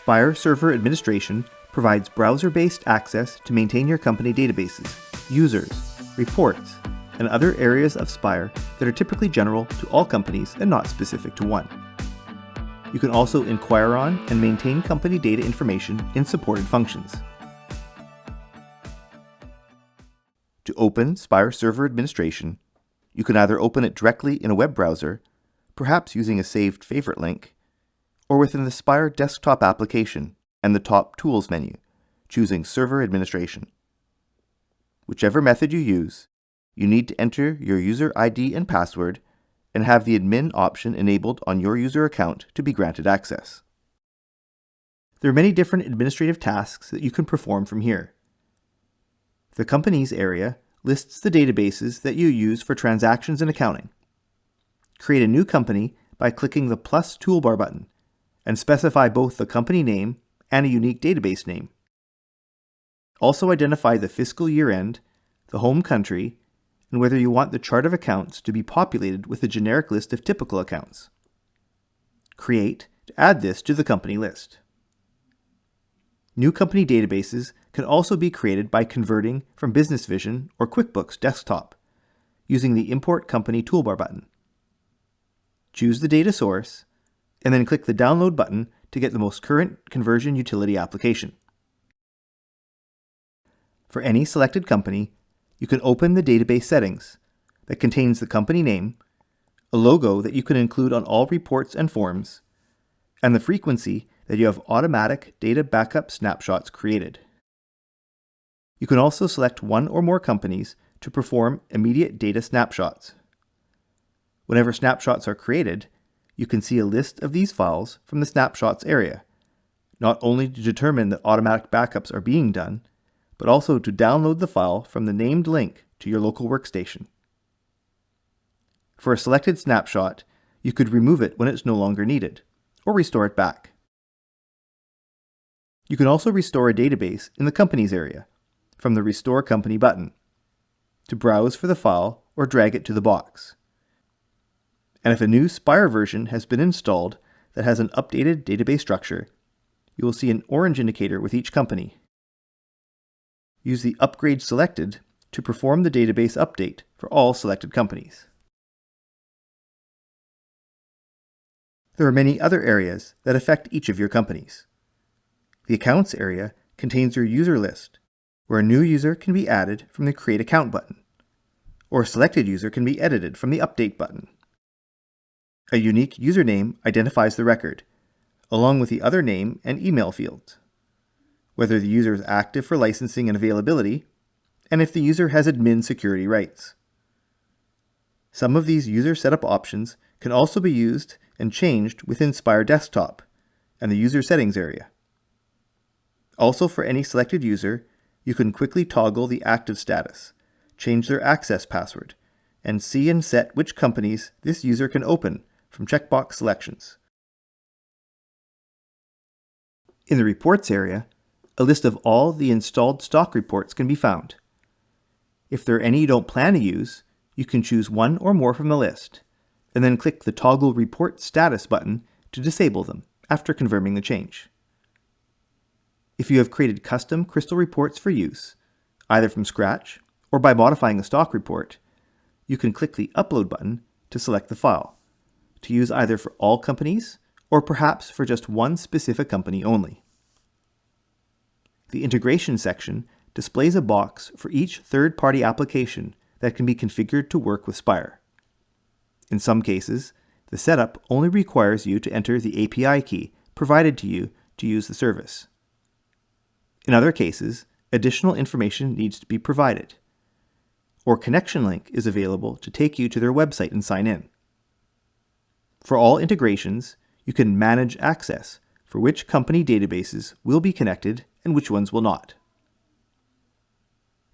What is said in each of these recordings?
Spire Server Administration provides browser-based access to maintain your company databases, users, reports, and other areas of Spire that are typically general to all companies and not specific to one. You can also inquire on and maintain company data information in supported functions. To open Spire Server Administration, you can either open it directly in a web browser, perhaps using a saved favorite link, or within the Spire desktop application and the top Tools menu, choosing Server Administration. Whichever method you use, you need to enter your user ID and password and have the admin option enabled on your user account to be granted access. There are many different administrative tasks that you can perform from here. The Companies area lists the databases that you use for transactions and accounting. Create a new company by clicking the plus toolbar button and specify both the company name and a unique database name. Also identify the fiscal year end, the home country, and whether you want the chart of accounts to be populated with a generic list of typical accounts. Create to add this to the company list. New company databases can also be created by converting from Business Vision or QuickBooks Desktop using the Import Company toolbar button. Choose the data source and then click the Download button to get the most current conversion utility application. For any selected company, you can open the database settings that contains the company name, a logo that you can include on all reports and forms, and the frequency that you have automatic data backup snapshots created. You can also select one or more companies to perform immediate data snapshots. Whenever snapshots are created, you can see a list of these files from the Snapshots area, not only to determine that automatic backups are being done, but also to download the file from the named link to your local workstation. For a selected snapshot, you could remove it when it's no longer needed, or restore it back. You can also restore a database in the Companies area from the Restore Company button to browse for the file or drag it to the box. And if a new Spire version has been installed that has an updated database structure, you will see an orange indicator with each company. Use the Upgrade Selected to perform the database update for all selected companies. There are many other areas that affect each of your companies. The Accounts area contains your user list, where a new user can be added from the Create Account button, or a selected user can be edited from the Update button. A unique username identifies the record, along with the other name and email fields, whether the user is active for licensing and availability, and if the user has admin security rights. Some of these user setup options can also be used and changed within Spire Desktop and the User Settings area. Also, for any selected user, you can quickly toggle the active status, change their access password, and see and set which companies this user can open from checkbox selections. In the Reports area, a list of all the installed stock reports can be found. If there are any you don't plan to use, you can choose one or more from the list, and then click the Toggle Report Status button to disable them after confirming the change. If you have created custom Crystal reports for use, either from scratch or by modifying a stock report, you can click the Upload button to select the file, to use either for all companies or perhaps for just one specific company only. The Integration section displays a box for each third-party application that can be configured to work with Spire. In some cases, the setup only requires you to enter the API key provided to you to use the service. In other cases, additional information needs to be provided, or connection link is available to take you to their website and sign in. For all integrations, you can manage access for which company databases will be connected and which ones will not.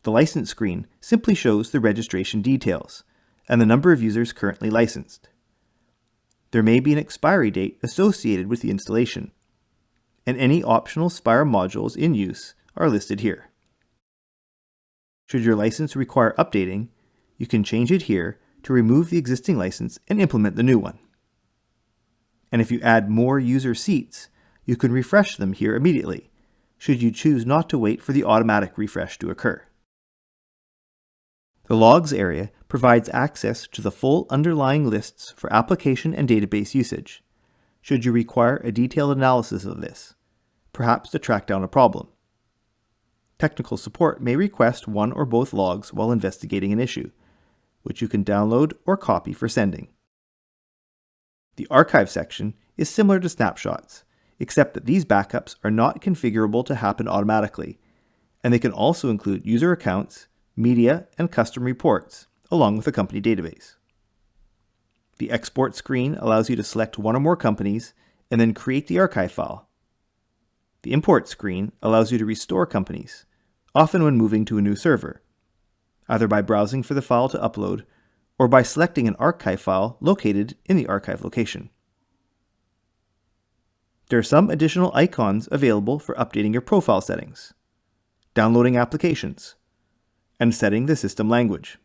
The license screen simply shows the registration details and the number of users currently licensed. There may be an expiry date associated with the installation, and any optional Spire modules in use are listed here. Should your license require updating, you can change it here to remove the existing license and implement the new one. And if you add more user seats, you can refresh them here immediately, should you choose not to wait for the automatic refresh to occur. The Logs area provides access to the full underlying lists for application and database usage, should you require a detailed analysis of this, perhaps to track down a problem. Technical support may request one or both logs while investigating an issue, which you can download or copy for sending. The Archive section is similar to snapshots, except that these backups are not configurable to happen automatically, and they can also include user accounts, media, and custom reports, along with a company database. The Export screen allows you to select one or more companies and then create the archive file. The Import screen allows you to restore companies, often when moving to a new server, either by browsing for the file to upload or by selecting an archive file located in the archive location. There are some additional icons available for updating your profile settings, downloading applications, and setting the system language.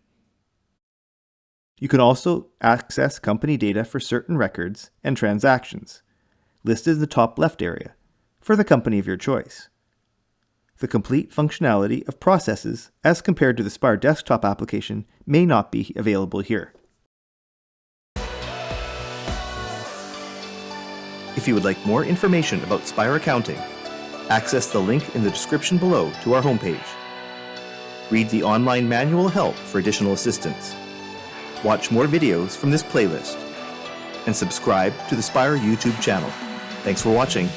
You can also access company data for certain records and transactions, listed in the top left area, for the company of your choice. The complete functionality of processes as compared to the Spire desktop application may not be available here. If you would like more information about Spire accounting, access the link in the description below to our homepage. Read the online manual help for additional assistance. Watch more videos from this playlist, and subscribe to the Spire YouTube channel. Thanks for watching.